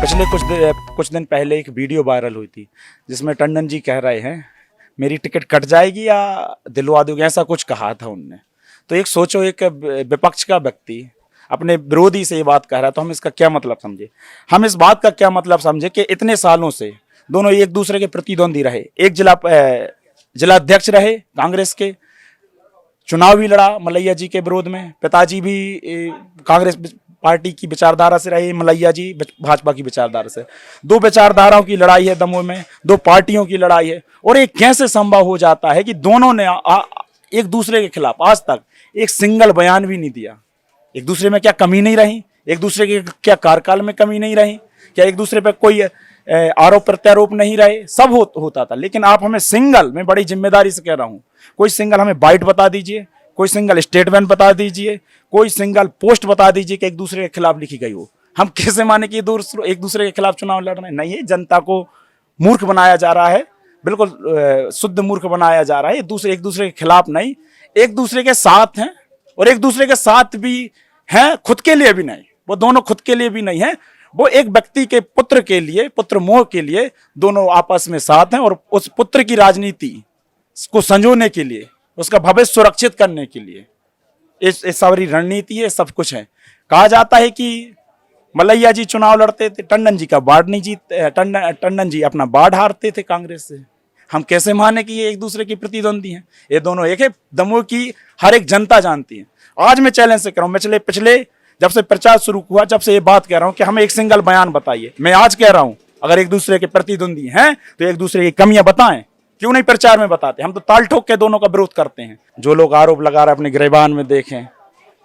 पिछले कुछ दिन पहले एक वीडियो वायरल हुई थी जिसमें टंडन जी कह रहे हैं मेरी टिकट कट जाएगी या दिलवा दोगे, ऐसा कुछ कहा था उनने। तो एक सोचो, एक विपक्ष का व्यक्ति अपने विरोधी से ये बात कह रहा है तो हम इसका क्या मतलब समझे। हम इस बात का क्या मतलब समझे कि इतने सालों से दोनों एक दूसरे के प्रतिद्वंदी रहे, एक जिला अध्यक्ष रहे कांग्रेस के, चुनाव भी लड़ा मलैया जी के विरोध में, पिताजी भी कांग्रेस पार्टी की विचारधारा से रहे, मलैया जी भाजपा की विचारधारा से। दो विचारधाराओं की लड़ाई है दमोह में, दो पार्टियों की लड़ाई है। और ये कैसे संभव हो जाता है कि दोनों ने एक दूसरे के खिलाफ आज तक एक सिंगल बयान भी नहीं दिया। एक दूसरे में क्या कमी नहीं रही, एक दूसरे के क्या कार्यकाल में कमी नहीं रही, क्या एक दूसरे पर कोई आरोप प्रत्यारोप नहीं रहे, सब होता था। लेकिन आप हमें सिंगल, मैं बड़ी जिम्मेदारी से कह रहा हूं, कोई सिंगल हमें बाइट बता दीजिए, कोई सिंगल स्टेटमेंट बता दीजिए, कोई सिंगल पोस्ट बता दीजिए कि एक दूसरे के खिलाफ लिखी गई हो। हम कैसे माने कि एक दूसरे के खिलाफ चुनाव लड़ रहे हैं? नहीं है, जनता को मूर्ख बनाया जा रहा है, बिल्कुल शुद्ध मूर्ख बनाया जा रहा है। एक दूसरे के खिलाफ नहीं, एक दूसरे के साथ हैं, और एक दूसरे के साथ भी हैं, खुद के लिए भी नहीं। वो दोनों खुद के लिए भी नहीं है, वो एक व्यक्ति के पुत्र के लिए, पुत्र मोह के लिए दोनों आपस में साथ हैं, और उस पुत्र की राजनीति को संजोने के लिए, उसका भविष्य सुरक्षित करने के लिए इस सारी रणनीति है, सब कुछ है। कहा जाता है कि मलैया जी चुनाव लड़ते थे, टंडन जी का वार्ड नहीं जीत, टंडन जी अपना वार्ड हारते थे कांग्रेस से। हम कैसे माने कि ये एक दूसरे की प्रतिद्वंदी हैं? ये दोनों एक है, दमोह की हर एक जनता जानती है। आज मैं चैलेंज से कह रहा हूं, पिछले जब से प्रचार शुरू हुआ, जब से ये बात कह रहा हूं कि हमें एक सिंगल बयान बताइए। मैं आज कह रहा हूं, अगर एक दूसरे के प्रतिद्वंदी हैं तो एक दूसरे की कमियां बताएं। क्यों नहीं प्रचार में बताते? हम तो ताल ठोक के दोनों का विरोध करते हैं। जो लोग आरोप लगा रहे हैं अपने गिरेबान में देखें,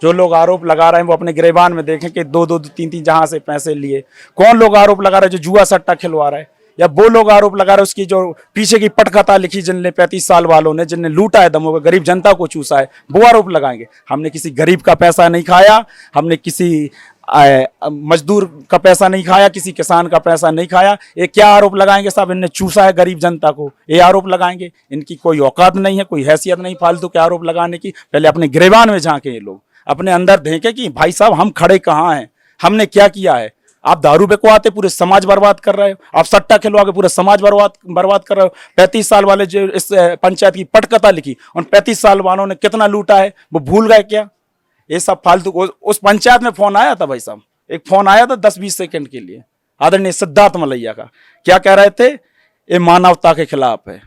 जो लोग आरोप लगा रहे हैं वो अपने गिरेबान में देखें कि दो दो तीन तीन जहां से पैसे लिए। कौन लोग आरोप लगा रहे हैं? जो जुआ सट्टा खिलवा रहा है, या वो लोग आरोप लगा रहे हैं उसकी जो पीछे की पटकथा लिखी, जिनने 35 साल वालों ने, जिनने लूटा है दमोह, गरीब जनता को चूसा है, वो आरोप लगाएंगे। हमने किसी गरीब का पैसा नहीं खाया, हमने किसी मजदूर का पैसा नहीं खाया, किसी किसान का पैसा नहीं खाया। ये क्या आरोप लगाएंगे साहब? इनने चूसा है गरीब जनता को, ये आरोप लगाएंगे? इनकी कोई औकात नहीं है, कोई हैसियत नहीं फालतू के आरोप लगाने की। पहले अपने गिरेबान में झांके ये लोग, अपने अंदर देखें कि भाई साहब हम खड़े कहाँ हैं, हमने क्या किया है। आप दारू बेचवाते पूरे समाज बर्बाद कर रहे हो, आप सट्टा खिलवा के पूरे समाज बर्बाद कर रहे हो। 35 साल वाले जो इस पंचायत की पटकथा लिखी, उन 35 साल वालों ने कितना लूटा है वो भूल गए क्या? ये सब फालतू। उस पंचायत में फोन आया था भाई साहब, एक फोन आया था 10-20 सेकंड के लिए, आदरणीय सिद्धार्थ मलैया का। क्या कह रहे थे? ये मानवता के खिलाफ है।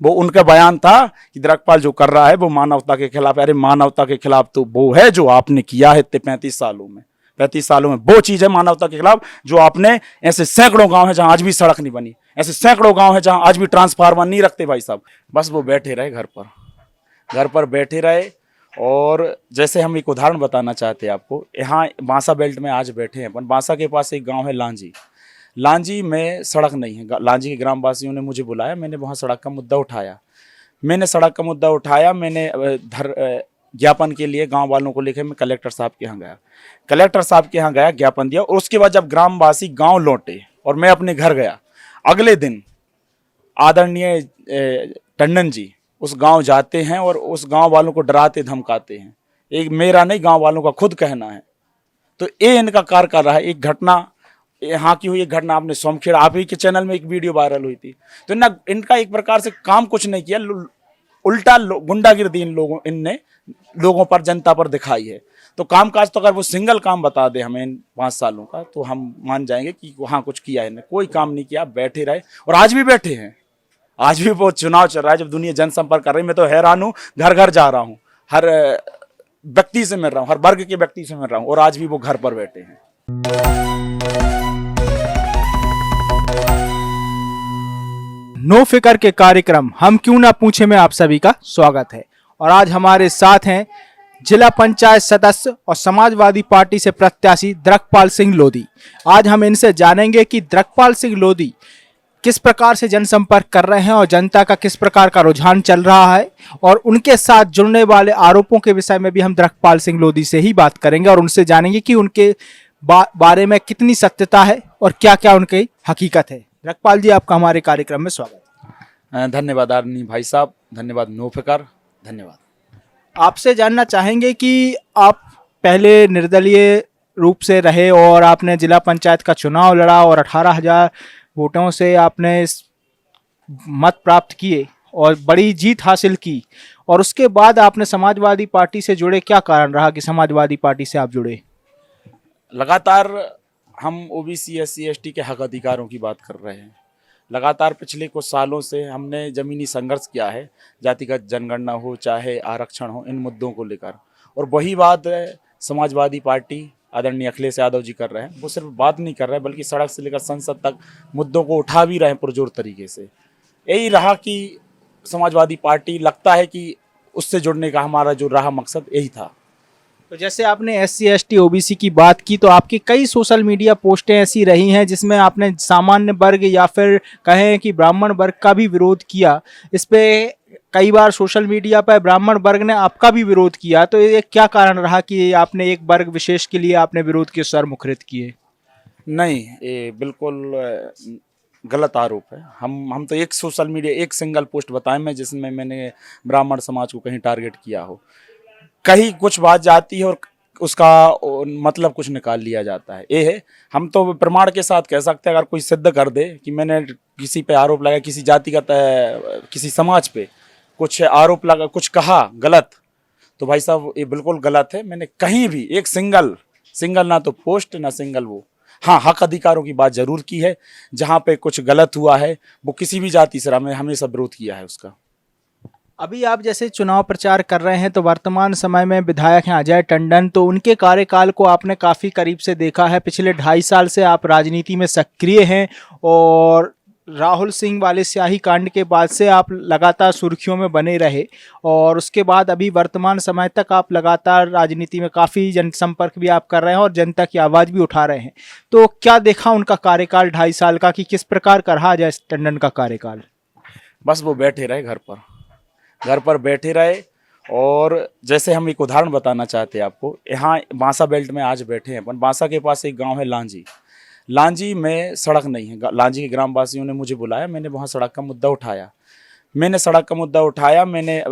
वो उनका बयान था कि द्रकपाल जो कर रहा है वो मानवता के खिलाफ है। अरे मानवता के खिलाफ तो वो है जो आपने किया है 35 सालों में। 35 सालों में वो चीज है मानवता के खिलाफ जो आपने, ऐसे सैकड़ों गांव है जहां आज भी सड़क नहीं बनी, ऐसे सैकड़ों गांव है जहां आज भी ट्रांसफार्मर नहीं रखते भाई साहब। बस वो बैठे रहे घर पर बैठे रहे। और जैसे हम एक उदाहरण बताना चाहते हैं आपको, यहाँ बांसा बेल्ट में आज बैठे हैं अपन। बांसा के पास एक गांव है लांजी में सड़क नहीं है। लांजी के ग्रामवासियों ने मुझे बुलाया, मैंने वहाँ सड़क का मुद्दा उठाया। मैंने ज्ञापन के लिए गांव वालों को लेकर मैं कलेक्टर साहब के यहाँ गया, ज्ञापन दिया। और उसके बाद जब ग्रामवासी गांव लौटे और मैं अपने घर गया, अगले दिन आदरणीय टंडन जी उस गांव जाते हैं और उस गांव वालों को डराते धमकाते हैं। एक मेरा नहीं, गांव वालों का खुद कहना है। तो ये इनका कार्य कर रहा है। एक घटना यहाँ की हुई, एक घटना आपने सोमखेड़ा, आप ही के चैनल में एक वीडियो वायरल हुई थी। तो इनका एक प्रकार से काम कुछ नहीं किया, उल्टा गुंडागिर्दी इनने लोगों पर, जनता पर दिखाई है। तो कामकाज तो अगर वो सिंगल काम बता दे हमें इन 5 सालों का तो हम मान जाएंगे कि वहाँ कुछ किया है। इन्हें कोई काम नहीं किया, बैठे रहे और आज भी बैठे हैं। आज भी वो चुनाव चल रहा है, जब दुनिया जनसंपर्क कर रही है। मैं तो हैरान हूँ, घर घर जा रहा हूँ, हर व्यक्ति से मिल रहा हूँ, हर वर्ग के व्यक्ति से मिल रहा हूँ, और आज भी वो घर पर बैठे हैं। नो फिकर के कार्यक्रम हम क्यों ना पूछे में आप सभी का स्वागत है। और आज हमारे साथ हैं जिला पंचायत सदस्य और समाजवादी पार्टी से प्रत्याशी द्रकपाल सिंह लोधी। आज हम इनसे जानेंगे कि द्रकपाल सिंह लोधी किस प्रकार से जनसंपर्क कर रहे हैं और जनता का किस प्रकार का रुझान चल रहा है, और उनके साथ जुड़ने वाले आरोपों के विषय में भी हम द्रकपाल सिंह लोधी से ही बात करेंगे और उनसे जानेंगे कि उनके बारे में कितनी सत्यता है और क्या क्या उनकी हकीकत है। द्रकपाल जी, आपका हमारे कार्यक्रम में स्वागत। धन्यवाद आदरणीय भाई साहब, धन्यवाद नो फिकर, धन्यवाद। आपसे जानना चाहेंगे कि आप पहले निर्दलीय रूप से रहे और आपने जिला पंचायत का चुनाव लड़ा और 18,000 वोटों से आपने मत प्राप्त किए और बड़ी जीत हासिल की। और उसके बाद आपने समाजवादी पार्टी से जुड़े, क्या कारण रहा कि समाजवादी पार्टी से आप जुड़े? लगातार हम ओबीसी एससी एसटी के हक अधिकारों की बात कर रहे हैं। लगातार पिछले कुछ सालों से हमने ज़मीनी संघर्ष किया है, जातिगत जनगणना हो चाहे आरक्षण हो, इन मुद्दों को लेकर। और वही बात समाजवादी पार्टी आदरणीय अखिलेश यादव जी कर रहे हैं। वो सिर्फ बात नहीं कर रहे हैं बल्कि सड़क से लेकर संसद तक मुद्दों को उठा भी रहे हैं पुरजोर तरीके से। यही रहा कि समाजवादी पार्टी, लगता है कि उससे जुड़ने का हमारा जो रहा मकसद यही था। तो जैसे आपने एससी एसटी ओबीसी की बात की, तो आपकी कई सोशल मीडिया पोस्टें ऐसी रही हैं जिसमें आपने सामान्य वर्ग या फिर कहें कि ब्राह्मण वर्ग का भी विरोध किया। इस पे कई बार सोशल मीडिया पर ब्राह्मण वर्ग ने आपका भी विरोध किया, तो ये क्या कारण रहा कि आपने एक वर्ग विशेष के लिए आपने विरोध के स्वर मुखरित किए? नहीं, ये बिल्कुल गलत आरोप है। हम तो एक सोशल मीडिया एक सिंगल पोस्ट बताएं मैं जिसमें मैंने ब्राह्मण समाज को कहीं टारगेट किया हो। कहीं कुछ बात जाती है और उसका मतलब कुछ निकाल लिया जाता है। ये है, हम तो प्रमाण के साथ कह सकते हैं। अगर कोई सिद्ध कर दे कि मैंने किसी पे आरोप लगाया, किसी जाति का किसी समाज पे कुछ आरोप लगा, कुछ कहा गलत, तो भाई साहब ये बिल्कुल गलत है। मैंने कहीं भी एक सिंगल ना तो पोस्ट ना सिंगल वो, हाँ, हक अधिकारों की बात जरूर की है। जहाँ पे कुछ गलत हुआ है वो किसी भी जाति से हमने हमेशा विरोध किया है उसका। अभी आप जैसे चुनाव प्रचार कर रहे हैं, तो वर्तमान समय में विधायक हैं अजय टंडन, तो उनके कार्यकाल को आपने काफ़ी करीब से देखा है। पिछले 2.5 साल से आप राजनीति में सक्रिय हैं और राहुल सिंह वाले स्याही कांड के बाद से आप लगातार सुर्खियों में बने रहे और उसके बाद अभी वर्तमान समय तक आप लगातार राजनीति में काफ़ी जनसंपर्क भी आप कर रहे हैं और जनता की आवाज़ भी उठा रहे हैं। तो क्या देखा उनका कार्यकाल 2.5 साल का कि किस प्रकार का रहा अजय टंडन का कार्यकाल? बस वो बैठे रहे घर पर बैठे रहे। और जैसे हम एक उदाहरण बताना चाहते हैं आपको, यहाँ बांसा बेल्ट में आज बैठे हैं अपन। बांसा के पास एक गांव है लांजी में सड़क नहीं है। लांजी के ग्रामवासियों ने मुझे बुलाया, मैंने वहाँ सड़क का मुद्दा उठाया। मैंने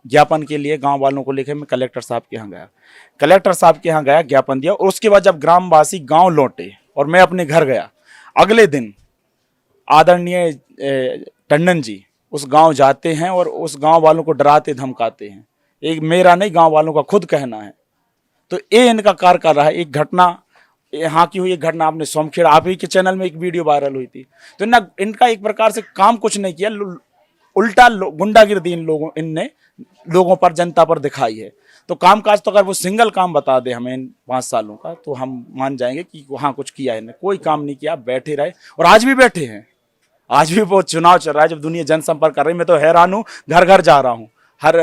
ज्ञापन के लिए गांव वालों को लेकर मैं कलेक्टर साहब के यहाँ गया, ज्ञापन दिया। और उसके बाद जब ग्रामवासी गांव लौटे और मैं अपने घर गया, अगले दिन आदरणीय टंडन जी उस गांव जाते हैं और उस गांव वालों को डराते धमकाते हैं। एक मेरा नहीं, गांव वालों का खुद कहना है। तो ये इनका कार्य कर रहा है। एक घटना यहाँ की हुई, एक घटना आपने सोमखेड़ा, आप ही के चैनल में एक वीडियो वायरल हुई थी। तो इनका एक प्रकार से काम कुछ नहीं किया, उल्टा गुंडागिर्दी इनने लोगों पर, जनता पर दिखाई है। तो कामकाज तो अगर वो सिंगल काम बता दे हमें इन 5 सालों का, तो हम मान जाएंगे कि वहाँ कुछ किया है। कोई काम नहीं किया, बैठे रहे और आज भी बैठे हैं। आज भी वो चुनाव चल रहा है, जब दुनिया जनसंपर्क कर रही है। मैं तो हैरान हूँ, घर घर जा रहा हूँ, हर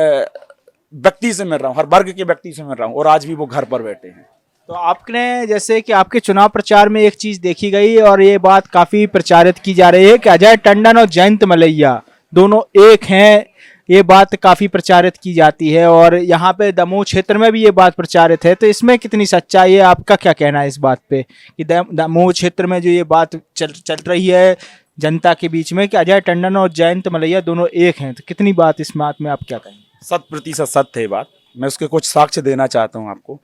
व्यक्ति से मिल रहा हूँ, हर वर्ग के व्यक्ति से मिल रहा हूँ और आज भी वो घर पर बैठे हैं। तो आपने जैसे कि आपके चुनाव प्रचार में एक चीज़ देखी गई और ये बात काफ़ी प्रचारित की जा रही है कि अजय टंडन और जयंत मलैया दोनों एक हैं। ये बात काफ़ी प्रचारित की जाती है और यहाँ पे दमोह क्षेत्र में भी ये बात प्रचारित है। तो इसमें कितनी सच्चाई है, आपका क्या कहना है इस बात पे कि दमोह क्षेत्र में जो ये बात चल रही है जनता के बीच में कि अजय टंडन और जयंत मलैया दोनों एक हैं, तो कितनी बात इस बात में आप क्या कहेंगे? 100% सत्य है बात। मैं उसके कुछ साक्ष्य देना चाहता हूँ आपको।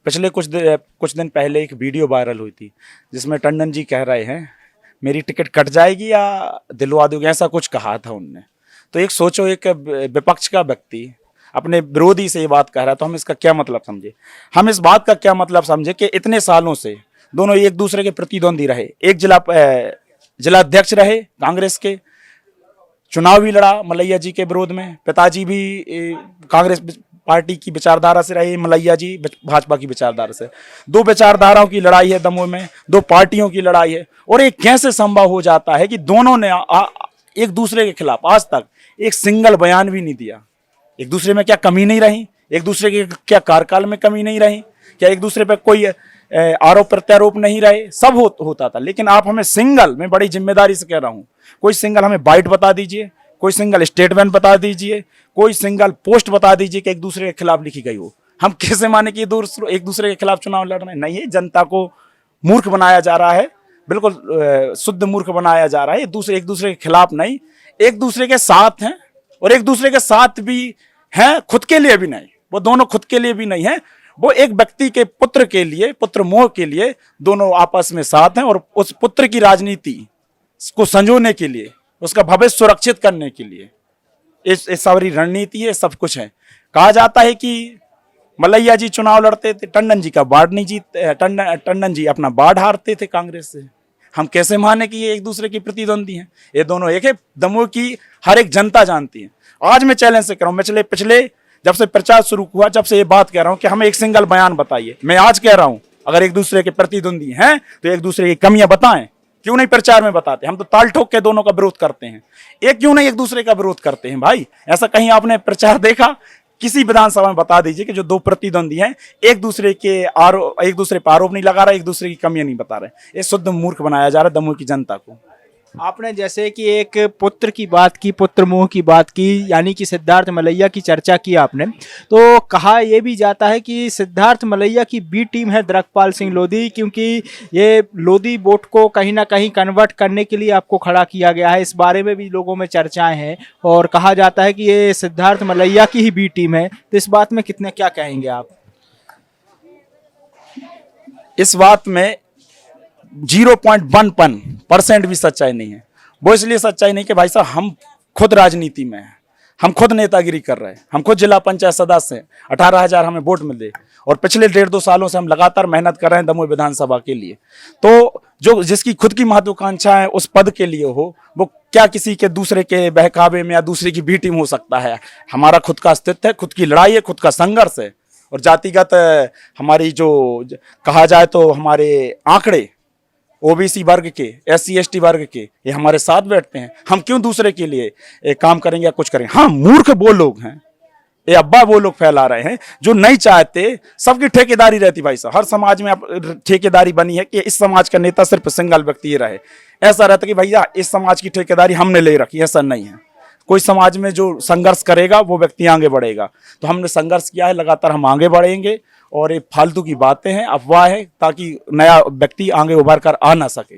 पिछले कुछ दिन पहले एक वीडियो वायरल हुई थी जिसमें टंडन जी कह रहे हैं मेरी टिकट कट जाएगी या दिलवा दोगे, ऐसा कुछ कहा था उनने। तो एक सोचो, एक विपक्ष का व्यक्ति अपने विरोधी से ये बात कह रहा है, तो हम इसका क्या मतलब समझे? हम इस बात का क्या मतलब समझे कि इतने सालों से दोनों एक दूसरे के प्रतिद्वंदी रहे। एक जिला अध्यक्ष रहे कांग्रेस के, चुनाव भी लड़ा मलैया जी के विरोध में। पिताजी भी कांग्रेस पार्टी की विचारधारा से रहे, मलैया जी भाजपा की विचारधारा से। 2 विचारधाराओं की लड़ाई है दमोह में, 2 पार्टियों की लड़ाई है। और ये कैसे संभव हो जाता है कि दोनों ने एक दूसरे के खिलाफ आज तक एक सिंगल बयान भी नहीं दिया? एक दूसरे में क्या कमी नहीं रही? एक दूसरे के क्या कार्यकाल में कमी नहीं रही? क्या एक दूसरे पर कोई आरोप प्रत्यारोप नहीं रहे? सब होता था। लेकिन आप हमें सिंगल, मैं बड़ी जिम्मेदारी से कह रहा हूं, कोई सिंगल हमें बाइट बता दीजिए, कोई सिंगल स्टेटमेंट बता दीजिए, कोई सिंगल पोस्ट बता दीजिए कि एक दूसरे के खिलाफ लिखी गई हो। हम कैसे माने कि एक दूसरे के खिलाफ चुनाव लड़ रहे हैं? नहीं है, जनता को मूर्ख बनाया जा रहा है, बिल्कुल शुद्ध मूर्ख बनाया जा रहा है। एक दूसरे के खिलाफ नहीं, एक दूसरे के साथ हैं और एक दूसरे के साथ भी हैं, खुद के लिए भी नहीं। वो दोनों खुद के लिए भी नहीं है, वो एक व्यक्ति के पुत्र के लिए, पुत्र मोह के लिए दोनों आपस में साथ हैं, और उस पुत्र की राजनीति को संजोने के लिए, उसका भविष्य सुरक्षित करने के लिए इस सारी रणनीति है, सब कुछ है। कहा जाता है कि मलैया जी चुनाव लड़ते थे, टंडन जी का वार्ड नहीं जीत, टंडन जी अपना वार्ड हारते थे कांग्रेस से। हम कैसे माने कि ये एक दूसरे के प्रतिद्वंदी हैं? ये दोनों एक है, दमोह की हर एक जनता जानती है। आज मैं चैलेंज से कर रहा हूँ, पिछले जब से प्रचार शुरू हुआ, जब से ये बात कह रहा हूँ कि हमें एक सिंगल बयान बताइए। मैं आज कह रहा हूँ, अगर एक दूसरे के प्रतिद्वंदी हैं तो एक दूसरे की कमियां बताएं। क्यों नहीं प्रचार में बताते? हम तो ताल ठोक के दोनों का विरोध करते हैं, एक क्यों नहीं एक दूसरे का विरोध करते हैं भाई? ऐसा कहीं आपने प्रचार देखा? किसी विधानसभा में बता दीजिए कि जो दो प्रतिद्वंदी हैं एक दूसरे पर आरोप नहीं लगा रहा, एक दूसरे की कमियां नहीं बता रहे। ये शुद्ध मूर्ख बनाया जा रहा है दमोह की जनता को। आपने जैसे कि एक पुत्र की बात की, पुत्र मोह की बात की, यानी कि सिद्धार्थ मलैया की चर्चा की आपने, तो कहा यह भी जाता है कि सिद्धार्थ मलैया की बी टीम है द्रकपाल सिंह लोधी, क्योंकि ये लोधी वोट को कहीं ना कहीं कन्वर्ट करने के लिए आपको खड़ा किया गया है। इस बारे में भी लोगों में चर्चाएं हैं और कहा जाता है कि ये सिद्धार्थ मलैया की ही बी टीम है। तो इस बात में कितने क्या कहेंगे आप? इस बात में 0.1% भी सच्चाई नहीं है। वो इसलिए सच्चाई नहीं कि भाई साहब हम खुद राजनीति में हैं, हम खुद नेतागिरी कर रहे हैं, हम खुद जिला पंचायत सदस्य हैं, 18,000 हमें वोट मिले और पिछले 1.5-2 सालों से हम लगातार मेहनत कर रहे हैं दमोह विधानसभा के लिए। तो जो जिसकी खुद की महत्वाकांक्षा है उस पद के लिए हो, वो क्या किसी के दूसरे के बहकावे में या दूसरे की बी टीम हो सकता है? हमारा खुद का अस्तित्व है, खुद की लड़ाई है, खुद का संघर्ष है। और जातिगत हमारी जो कहा जाए तो हमारे आंकड़े ओबीसी वर्ग के, SC ST वर्ग के, ये हमारे साथ बैठते हैं। हम क्यों दूसरे के लिए काम करेंगे या कुछ करेंगे? हाँ, मूर्ख वो लोग हैं, ये अब्बा वो लोग फैला रहे हैं जो नहीं चाहते सबकी ठेकेदारी रहती। भाई साहब, हर समाज में अब ठेकेदारी बनी है कि इस समाज का नेता सिर्फ सिंगल व्यक्ति ही रहे। ऐसा रहता कि भैया इस समाज की ठेकेदारी हमने ले रखी, ऐसा नहीं है। कोई समाज में जो संघर्ष करेगा वो व्यक्ति आगे बढ़ेगा। तो हमने संघर्ष किया है, लगातार हम आगे बढ़ेंगे। और ये फालतू की बातें हैं, अफवाह है, ताकि नया व्यक्ति आगे उभर कर आ ना सके।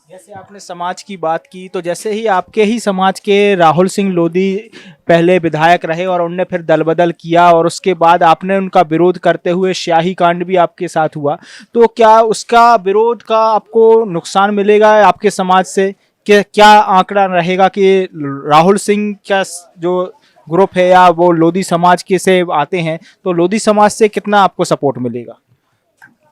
जैसे आपने समाज की बात की, तो जैसे ही आपके ही समाज के राहुल सिंह लोधी पहले विधायक रहे और उनने फिर दल बदल किया और उसके बाद आपने उनका विरोध करते हुए स्याही कांड भी आपके साथ हुआ, तो क्या उसका विरोध का आपको नुकसान मिलेगा आपके समाज से? क्या आंकड़ा रहेगा कि राहुल सिंह का जो ग्रुप है या वो लोधी समाज के से आते हैं, तो लोधी समाज से कितना आपको सपोर्ट मिलेगा?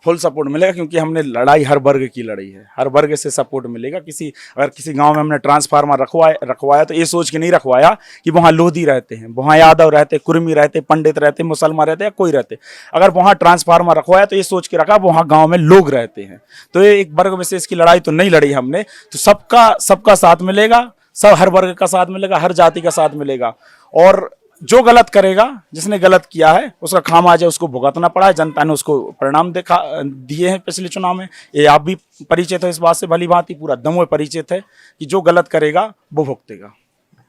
फुल सपोर्ट मिलेगा, क्योंकि हमने लड़ाई हर वर्ग की लड़ी है, हर वर्ग से सपोर्ट मिलेगा। अगर किसी गांव में हमने ट्रांसफार्मर रखवाया तो ये सोच के नहीं रखवाया कि वहाँ लोधी रहते हैं, वहाँ यादव रहते, कुर्मी रहते, पंडित रहते, मुसलमान रहते या कोई रहते। अगर वहाँ ट्रांसफार्मर रखवाया तो ये सोच के रखा वहाँ गाँव में लोग रहते हैं। तो ये एक वर्ग विशेष की लड़ाई तो नहीं लड़ी हमने। तो सबका साथ मिलेगा, हर वर्ग का साथ मिलेगा, हर जाति का साथ मिलेगा। और जो गलत करेगा, जिसने गलत किया है उसका खामियाजा है, उसको भुगतना पड़ा है। जनता ने उसको परिणाम दिए हैं पिछले चुनाव में। ये आप भी परिचित है इस बात से भली भांति, पूरा दमोह परिचित है कि जो गलत करेगा वो भुगतेगा।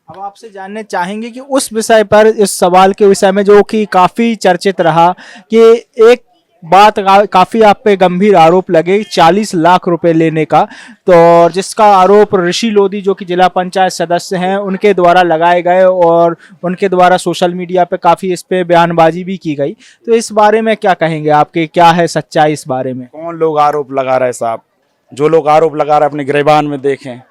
अब आपसे जानने चाहेंगे कि उस विषय पर, इस सवाल के विषय में जो कि काफ़ी चर्चित रहा, कि एक बात काफ़ी आप पे गंभीर आरोप लगे 40 लाख रुपए लेने का, तो जिसका आरोप ऋषि लोधी जो कि जिला पंचायत सदस्य हैं उनके द्वारा लगाए गए और उनके द्वारा सोशल मीडिया पे काफ़ी इस पे बयानबाजी भी की गई। तो इस बारे में क्या कहेंगे, आपके क्या है सच्चाई इस बारे में? कौन लोग आरोप लगा रहे हैं साहब? जो लोग आरोप लगा रहे हैं अपने गिरेबान में देखें,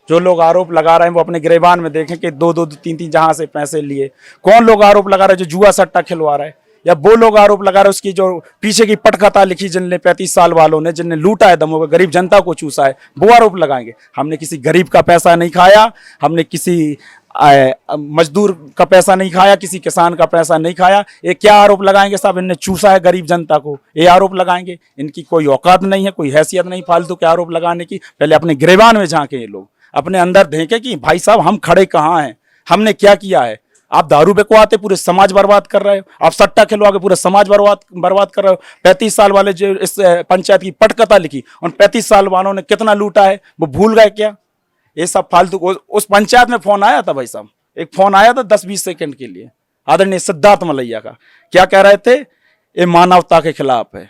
जो लोग आरोप लगा रहे हैं वो अपने गिरेबान में देखें कि 2-2, 3-3 जहां से पैसे लिए। कौन लोग आरोप लगा रहे हैं? जो जुआ सट्टा खिलवा रहे हैं, या वो लोग आरोप लगा रहे उसकी जो पीछे की पटकथा लिखी जिनने 35 साल वालों ने, जिनने लूटा है दमोह, गरीब जनता को चूसा है, वो आरोप लगाएंगे। हमने किसी गरीब का पैसा नहीं खाया, हमने किसी मजदूर का पैसा नहीं खाया, किसी किसान का पैसा नहीं खाया। ये क्या आरोप लगाएंगे साहब? इनने चूसा है गरीब जनता को, ये आरोप लगाएंगे? इनकी कोई औकात नहीं है, कोई हैसियत नहीं फालतू के आरोप लगाने की। पहले अपने गिरेबान में झांके ये लोग, अपने अंदर देखें कि भाई साहब हम खड़े कहाँ हैं, हमने क्या किया है। आप दारू बेचवाते पूरे समाज बर्बाद कर रहे हो, आप सट्टा खिलवा के पूरे समाज बर्बाद कर रहे हो। 35 साल वाले जो इस पंचायत की पटकथा लिखी, उन 35 साल वालों ने कितना लूटा है वो भूल गए क्या? ये सब फालतू। उस पंचायत में फोन आया था भाई साहब, एक फोन आया था 10-20 सेकंड के लिए, आदरणीय सिद्धार्थ मलैया का। क्या कह रहे थे? ये मानवता के खिलाफ है।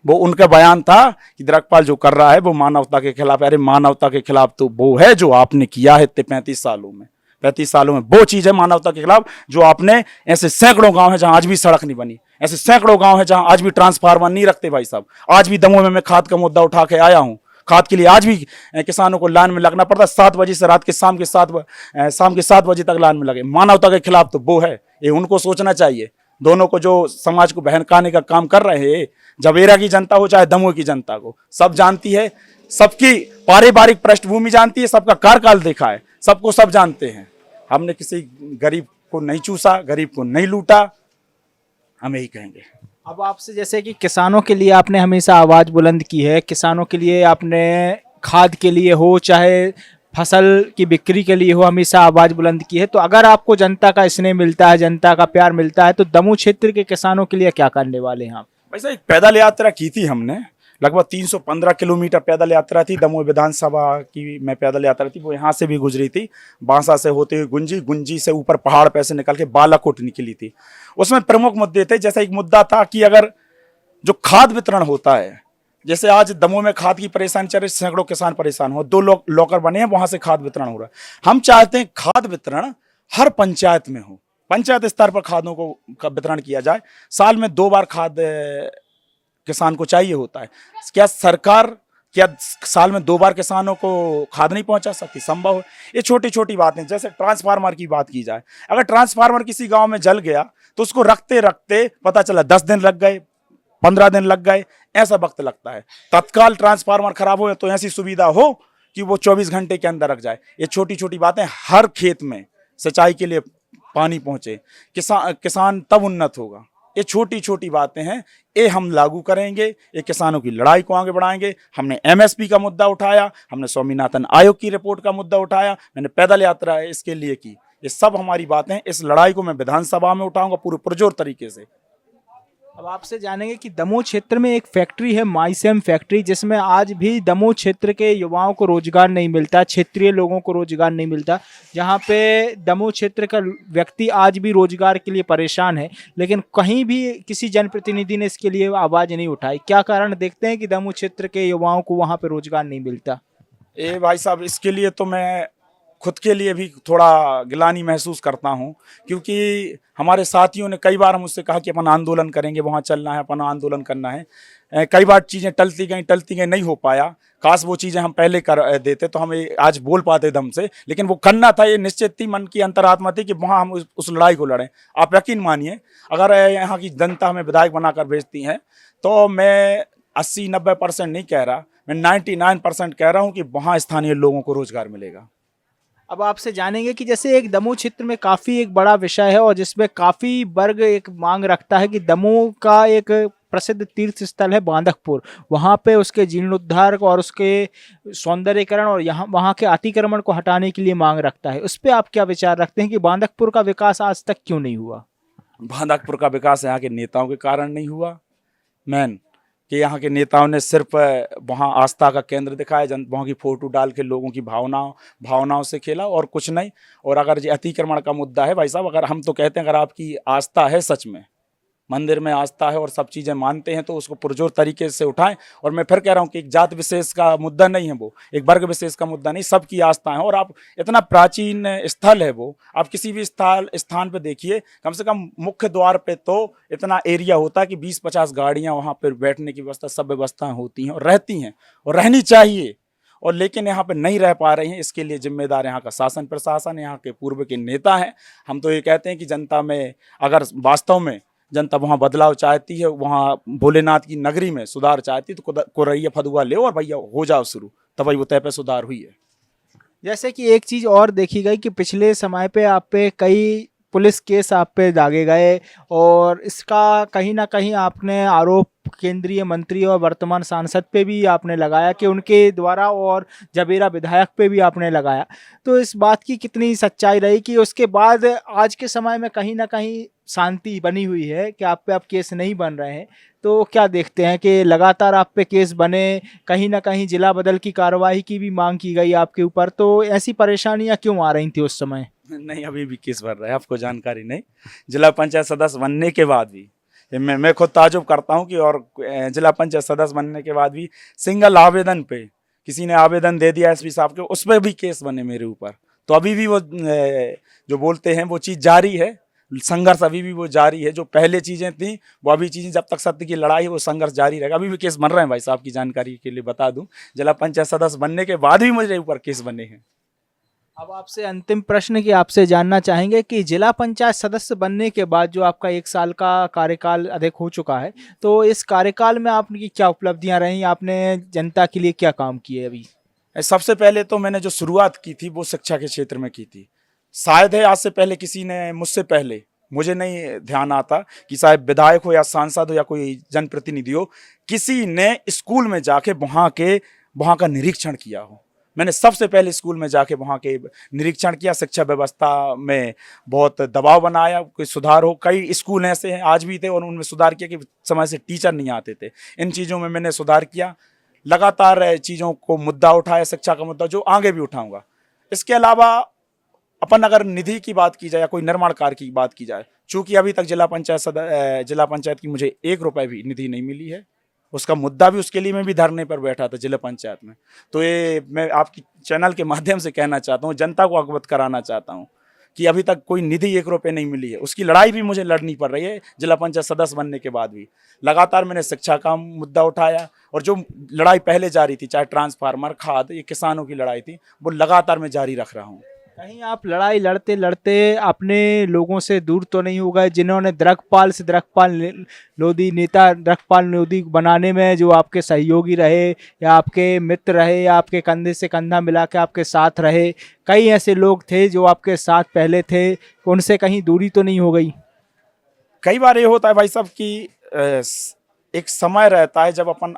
वो उनका बयान था कि द्रकपाल जो कर रहा है वो मानवता के खिलाफ है। अरे मानवता के खिलाफ तो वो है जो आपने किया है इतने 35 सालों में। 35 सालों में। वो चीज़ है मानवता के खिलाफ जो आपने, ऐसे सैकड़ों गांव है जहां आज भी सड़क नहीं बनी, ऐसे सैकड़ों गांव है जहां आज भी ट्रांसफार्मर नहीं रखते भाई साहब। आज भी दमोह में मैं खाद का मुद्दा उठा के आया हूं। खाद के लिए आज भी किसानों को लाइन में लगना पड़ता, 7 बजे से रात के शाम के 7 बजे तक लाइन में लगे। मानवता के खिलाफ तो वो है, ये उनको सोचना चाहिए। दोनों को जो समाज को बहकाने का काम कर रहे हैं, जवेरा की जनता हो चाहे दमोह की जनता को, सब जानती है, सबकी पारिवारिक पृष्ठभूमि जानती है, सबका कार्यकाल देखा है, सबको सब जानते हैं। हमने किसी गरीब को नहीं चूसा, गरीब को नहीं लूटा, हम यही कहेंगे। अब आपसे, जैसे कि किसानों के लिए आपने हमेशा आवाज़ बुलंद की है, किसानों के लिए आपने खाद के लिए हो चाहे फसल की बिक्री के लिए हो, हमेशा आवाज़ बुलंद की है। तो अगर आपको जनता का स्नेह मिलता है, जनता का प्यार मिलता है, तो दमोह क्षेत्र के किसानों के लिए क्या करने वाले हैं आप? वैसे एक पैदल यात्रा की थी हमने, लगभग 315 किलोमीटर पैदल यात्रा थी। दमोह विधानसभा की मैं पैदल यात्रा थी, वो यहाँ से भी गुजरी थी, बांसा से होते हुए गुंजी, गुंजी से ऊपर पहाड़ पे से निकल के बालाकोट निकली थी। उसमें प्रमुख मुद्दे थे, जैसा एक मुद्दा था कि अगर जो खाद वितरण होता है, जैसे आज दमोह में खाद की परेशानी चल रही, सैकड़ों किसान परेशान हो, 2 लॉकर बने हैं, वहां से खाद वितरण हो रहा है। हम चाहते हैं खाद वितरण हर पंचायत में हो, पंचायत स्तर पर खादों का वितरण किया जाए। साल में 2 बार खाद किसान को चाहिए होता है। क्या साल में 2 बार किसानों को खाद नहीं पहुंचा सकती? संभव है। ये छोटी छोटी बातें, जैसे ट्रांसफार्मर की बात की जाए, अगर ट्रांसफार्मर किसी गांव में जल गया तो उसको रखते रखते पता चला 10 दिन लग गए, 15 दिन लग गए, ऐसा वक्त लगता है। तत्काल ट्रांसफार्मर खराब हो तो ऐसी सुविधा हो कि वो 24 घंटे के अंदर रख जाए। ये छोटी छोटी बातें, हर खेत में सिंचाई के लिए पानी पहुंचे, किसान तब उन्नत होगा। ये छोटी छोटी बातें हैं, ये हम लागू करेंगे, ये किसानों की लड़ाई को आगे बढ़ाएंगे। हमने एमएसपी का मुद्दा उठाया, हमने स्वामीनाथन आयोग की रिपोर्ट का मुद्दा उठाया, मैंने पैदल यात्रा इसके लिए की। ये सब हमारी बातें, इस लड़ाई को मैं विधानसभा में उठाऊंगा पूरे पुरजोर तरीके से। अब आपसे जानेंगे कि दमोह क्षेत्र में एक फैक्ट्री है, माइसेम फैक्ट्री, जिसमें आज भी दमोह क्षेत्र के युवाओं को रोजगार नहीं मिलता, क्षेत्रीय लोगों को रोजगार नहीं मिलता, जहां पे दमोह क्षेत्र का व्यक्ति आज भी रोजगार के लिए परेशान है, लेकिन कहीं भी किसी जनप्रतिनिधि ने इसके लिए आवाज़ नहीं उठाई। क्या कारण देखते हैं कि दमोह क्षेत्र के युवाओं को वहां पर रोजगार नहीं मिलता? ए भाई साहब, इसके लिए तो मैं खुद के लिए भी थोड़ा गिलानी महसूस करता हूं, क्योंकि हमारे साथियों ने कई बार मुझसे कहा कि अपन आंदोलन करेंगे, वहां चलना है, अपन आंदोलन करना है। कई बार चीज़ें टलती गई, नहीं हो पाया। काश वो चीज़ें हम पहले कर देते तो हमें आज बोल पाते दम से, लेकिन वो करना था, ये निश्चित थी, मन की अंतरात्मा थी कि वहाँ हम उस लड़ाई को लड़ें। आप यकीन मानिए, अगर यहाँ की जनता हमें विधायक बनाकर भेजती है तो मैं 80-90% नहीं कह रहा, मैं 99% कह रहा हूँ कि वहाँ स्थानीय लोगों को रोजगार मिलेगा। अब आपसे जानेंगे कि जैसे एक दमोह क्षेत्र में काफ़ी एक बड़ा विषय है और जिसमें काफ़ी वर्ग एक मांग रखता है कि दमोह का एक प्रसिद्ध तीर्थ स्थल है बांदकपुर, वहाँ पे उसके जीर्णोद्धार और उसके सौंदर्यीकरण और यहाँ वहाँ के अतिक्रमण को हटाने के लिए मांग रखता है। उस पर आप क्या विचार रखते हैं कि बांदकपुर का विकास आज तक क्यों नहीं हुआ? बांदकपुर का विकास यहाँ के नेताओं के कारण नहीं हुआ। मैन कि यहाँ के नेताओं ने सिर्फ वहाँ आस्था का केंद्र दिखाया, वहाँ की फोटो डाल के लोगों की भावनाओं से खेला और कुछ नहीं। और अगर ये अतिक्रमण का मुद्दा है भाई साहब, अगर हम तो कहते हैं अगर आपकी आस्था है, सच में मंदिर में आस्था है और सब चीज़ें मानते हैं, तो उसको पुरजोर तरीके से उठाएं। और मैं फिर कह रहा हूं कि एक जात विशेष का मुद्दा नहीं है, वो एक वर्ग विशेष का मुद्दा नहीं, सबकी आस्था है। और आप इतना प्राचीन स्थल है वो, आप किसी भी स्थान पे देखिए, कम से कम मुख्य द्वार पे तो इतना एरिया होता है कि 20-50 गाड़ियाँ वहाँ पर बैठने की व्यवस्था, सब व्यवस्थाएँ होती हैं और रहती हैं और रहनी चाहिए। और लेकिन यहाँ पे नहीं रह पा रही हैं, इसके लिए जिम्मेदार यहाँ का शासन प्रशासन, यहाँ के पूर्व के नेता हैं। हम तो ये कहते हैं कि जनता में, अगर वास्तव में जनता वहाँ बदलाव चाहती है, वहाँ भोलेनाथ की नगरी में सुधार चाहती है, तो कोरैया फदुआ ले और भैया हो जाओ शुरू, तब वो तय पे सुधार हुई है। जैसे कि एक चीज़ और देखी गई कि पिछले समय पे आप पे कई पुलिस केस आप पे दागे गए और इसका कहीं ना कहीं आपने आरोप केंद्रीय मंत्री और वर्तमान सांसद पे भी आपने लगाया कि उनके द्वारा, और जबेरा विधायक पे भी आपने लगाया। तो इस बात की कितनी सच्चाई रही कि उसके बाद आज के समय में कहीं ना कहीं शांति बनी हुई है कि आप पे अब केस नहीं बन रहे हैं? तो क्या देखते हैं कि लगातार आप पे केस बने, कहीं ना कहीं जिला बदल की कार्रवाई की भी मांग की गई आपके ऊपर, तो ऐसी परेशानियां क्यों आ रही थी उस समय? नहीं, अभी भी केस भर रहा है, आपको जानकारी नहीं। जिला पंचायत सदस्य बनने के बाद भी मैं खुद ताजुब करता हूं कि, और जिला पंचायत सदस्य बनने के बाद भी सिंगल आवेदन पे किसी ने आवेदन दे दिया एसपी साहब के, उस पर भी केस बने मेरे ऊपर। तो अभी भी वो जो बोलते हैं वो चीज़ जारी है, संघर्ष अभी भी वो जारी है। जो पहले चीज़ें थी वो अभी चीज़ें, जब तक सत्य की लड़ाई है वो संघर्ष जारी रहेगा। अभी भी केस बन रहे हैं भाई साहब, की जानकारी के लिए बता दूं, जिला पंचायत सदस्य बनने के बाद भी मुझे ऊपर केस बने हैं। अब आपसे अंतिम प्रश्न की आपसे जानना चाहेंगे कि जिला पंचायत सदस्य बनने के बाद जो आपका 1 साल का कार्यकाल अधिक हो चुका है, तो इस कार्यकाल में आपकी क्या उपलब्धियां रही, आपने जनता के लिए क्या काम किए अभी? सबसे पहले तो मैंने जो शुरुआत की थी वो शिक्षा के क्षेत्र में की थी। शायद है आज से पहले किसी ने, मुझसे पहले मुझे नहीं ध्यान आता कि शायद विधायक हो या सांसद हो या कोई जनप्रतिनिधि हो, किसी ने स्कूल में जाके वहाँ का निरीक्षण किया हो। मैंने सबसे पहले स्कूल में जाके वहाँ के निरीक्षण किया, शिक्षा व्यवस्था में बहुत दबाव बनाया, कोई सुधार हो। कई स्कूल ऐसे हैं आज भी थे और उनमें सुधार किया कि समय से टीचर नहीं आते थे। इन चीज़ों में मैंने सुधार किया, लगातार चीज़ों को मुद्दा उठाया, शिक्षा का मुद्दा, जो आगे भी उठाऊंगा। इसके अलावा अपन अगर निधि की बात की जाए या कोई निर्माण कार्य की बात की जाए, चूंकि अभी तक जिला पंचायत की मुझे 1 रुपए भी निधि नहीं मिली है, उसका मुद्दा भी, उसके लिए मैं भी धरने पर बैठा था जिला पंचायत में। तो ये मैं आपकी चैनल के माध्यम से कहना चाहता हूँ, जनता को अवगत कराना चाहता हूँ कि अभी तक कोई निधि 1 रुपए नहीं मिली है। उसकी लड़ाई भी मुझे लड़नी पड़ रही है जिला पंचायत सदस्य बनने के बाद भी। लगातार मैंने शिक्षा का मुद्दा उठाया और जो लड़ाई पहले जारी थी, चाहे ट्रांसफार्मर, खाद, ये किसानों की लड़ाई थी, वो लगातार मैं जारी रख रहा हूँ। कहीं आप लड़ाई लड़ते लड़ते अपने लोगों से दूर तो नहीं हो गए, जिन्होंने द्रकपाल से लोधी, नेता द्रकपाल लोधी बनाने में जो आपके सहयोगी रहे या आपके मित्र रहे या आपके कंधे से कंधा मिला के आपके साथ रहे, कई ऐसे लोग थे जो आपके साथ पहले थे, उनसे कहीं दूरी तो नहीं हो गई? कई बार ये होता है भाई साहब कि एक समय रहता है जब अपन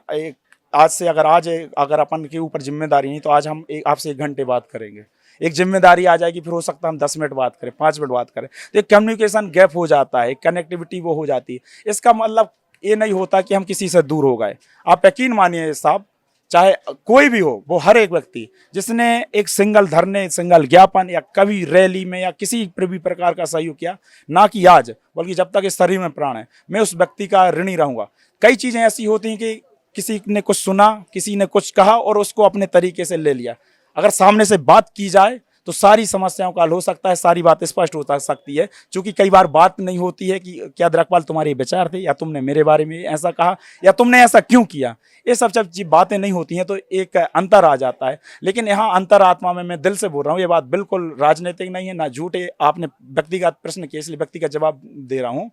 आज से अगर अपन के ऊपर जिम्मेदारी नहीं, तो आज हम आपसे 1 घंटे बात करेंगे, एक जिम्मेदारी आ जाएगी, फिर हो सकता है हम 10 मिनट बात करें, 5 मिनट बात करें, तो एक कम्युनिकेशन गैप हो जाता है, कनेक्टिविटी वो हो जाती है। इसका मतलब ये नहीं होता कि हम किसी से दूर हो गए। आप यकीन मानिए साहब, चाहे कोई भी हो, वो हर एक व्यक्ति जिसने एक सिंगल धरने, सिंगल ज्ञापन या कभी रैली में या किसी भी प्रकार का सहयोग किया, ना कि आज, बल्कि जब तक इस शरीर में प्राण है, मैं उस व्यक्ति का ऋणी रहूंगा। कई चीज़ें ऐसी होती हैं कि किसी ने कुछ सुना, किसी ने कुछ कहा और उसको अपने तरीके से ले लिया। अगर सामने से बात की जाए तो सारी समस्याओं का हल हो सकता है, सारी बात स्पष्ट हो सकती है। क्योंकि कई बार बात नहीं होती है कि क्या द्रकपाल तुम्हारे विचार थे, या तुमने मेरे बारे में ऐसा कहा, या तुमने ऐसा क्यों किया, ये सब बातें नहीं होती हैं, तो एक अंतर आ जाता है। लेकिन यहाँ अंतरात्मा में मैं दिल से बोल रहा हूँ, ये बात बिल्कुल राजनीतिक नहीं है, ना झूठे। आपने व्यक्तिगत प्रश्न किए इसलिए व्यक्तिगत जवाब दे रहा हूँ।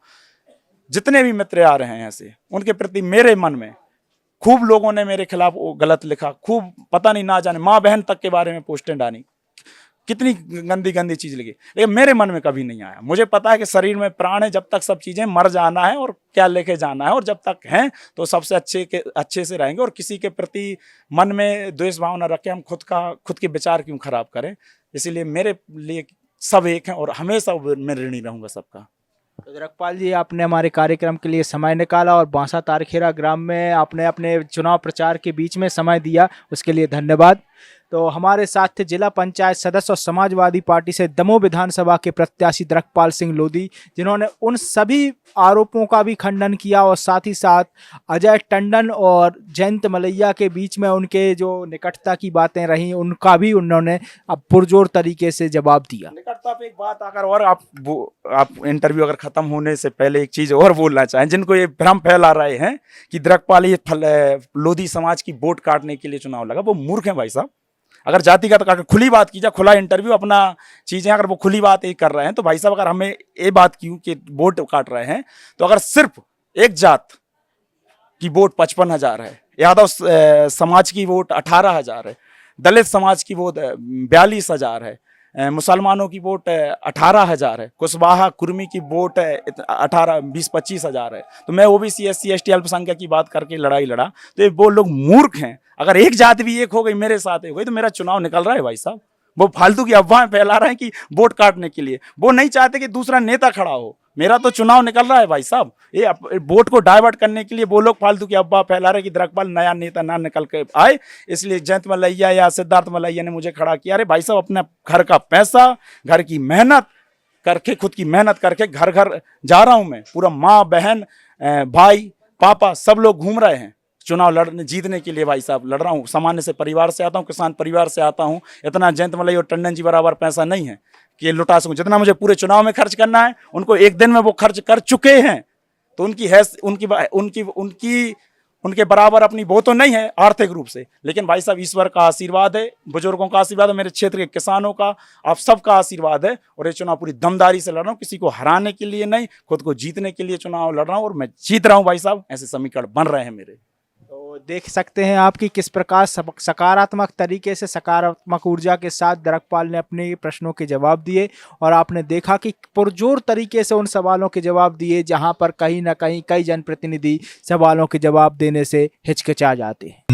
जितने भी मित्र आ रहे हैं ऐसे, उनके प्रति मेरे मन में खूब लोगों ने मेरे खिलाफ गलत लिखा, खूब पता नहीं ना जाने माँ बहन तक के बारे में पोस्टें डाली, कितनी गंदी गंदी चीज लिखी, लेकिन मेरे मन में कभी नहीं आया। मुझे पता है कि शरीर में प्राण है, जब तक सब चीजें मर जाना है और क्या लेके जाना है, और जब तक हैं तो सबसे अच्छे से रहेंगे। और किसी के प्रति मन में द्वेष भावना रख के हम खुद के विचार क्यों खराब करें। इसीलिए मेरे लिए सब एक हैं और हमेशा मैं ऋणी रहूंगा सबका। तो द्रकपाल जी, आपने हमारे कार्यक्रम के लिए समय निकाला और बांसा तारखेरा ग्राम में आपने अपने चुनाव प्रचार के बीच में समय दिया, उसके लिए धन्यवाद। तो हमारे साथ थे जिला पंचायत सदस्य और समाजवादी पार्टी से दमोह विधानसभा के प्रत्याशी द्रकपाल सिंह लोधी, जिन्होंने उन सभी आरोपों का भी खंडन किया और साथ ही साथ अजय टंडन और जयंत मलैया के बीच में उनके जो निकटता की बातें रहीं, उनका भी उन्होंने अब पुरजोर तरीके से जवाब दिया। निकटता पे एक बात अगर, और आप इंटरव्यू अगर खत्म होने से पहले एक चीज और बोलना चाहें, जिनको ये भ्रम फैला रहे हैं कि द्रकपाल ये लोधी समाज की वोट काटने के लिए चुनाव लगा, वो मूर्ख है भाई साहब। अगर जातिगत अगर खुली बात की जाए, खुला इंटरव्यू, अपना चीजें, अगर वो खुली बात ये कर रहे हैं, तो भाई साहब अगर हमें ये बात क्यों कि वोट काट रहे हैं, तो अगर सिर्फ एक जात की वोट 55,000 है, यादव समाज की वोट 18,000 है, दलित समाज की वोट 42,000 है, मुसलमानों की वोट 18,000 है, कुशवाहा कुर्मी की वोट 20-25,000 है, तो मैं ओबीसी SC ST अल्पसंख्यक की बात करके लड़ाई लड़ा, तो ये वो लोग मूर्ख हैं। अगर एक जात भी एक हो गई, मेरे साथ एक हो गई, तो मेरा चुनाव निकल रहा है भाई साहब। वो फालतू की अफवाहें फैला रहे हैं कि वोट काटने के लिए, वो नहीं चाहते कि दूसरा नेता खड़ा हो। मेरा तो चुनाव निकल रहा है भाई साहब। ये वोट को डाइवर्ट करने के लिए वो लोग फालतू की अफवाह फैला रहे हैं कि द्रकपाल नया नेता ना निकल के आए, इसलिए जयंत मलैया या सिद्धार्थ मलैया ने मुझे खड़ा किया। अरे भाई साहब, अपने घर का पैसा, घर की मेहनत करके, खुद की मेहनत करके घर घर जा रहा हूं मैं, पूरा माँ बहन भाई पापा सब लोग घूम रहे हैं, चुनाव लड़ने जीतने के लिए भाई साहब लड़ रहा हूँ। सामान्य से परिवार से आता हूँ, किसान परिवार से आता हूँ। इतना जयंत मलई और टंडन जी बराबर पैसा नहीं है कि लुटा सकूँ। जितना मुझे पूरे चुनाव में खर्च करना है, उनको एक दिन में वो खर्च कर चुके हैं। तो उनके बराबर अपनी वो तो नहीं है आर्थिक रूप से, लेकिन भाई साहब ईश्वर का आशीर्वाद है, बुजुर्गों का आशीर्वाद है, मेरे क्षेत्र के किसानों का, आप सबका आशीर्वाद है। और ये चुनाव पूरी दमदारी से लड़ रहा हूँ, किसी को हराने के लिए नहीं, खुद को जीतने के लिए चुनाव लड़ रहा हूँ और मैं जीत रहा हूँ भाई साहब। ऐसे समीकरण बन रहे हैं मेरे। तो देख सकते हैं आपकी किस प्रकार सकारात्मक तरीके से, सकारात्मक ऊर्जा के साथ द्रकपाल ने अपने प्रश्नों के जवाब दिए और आपने देखा कि पुरजोर तरीके से उन सवालों के जवाब दिए जहां पर कहीं ना कहीं कई जनप्रतिनिधि सवालों के जवाब देने से हिचकिचा जाते हैं।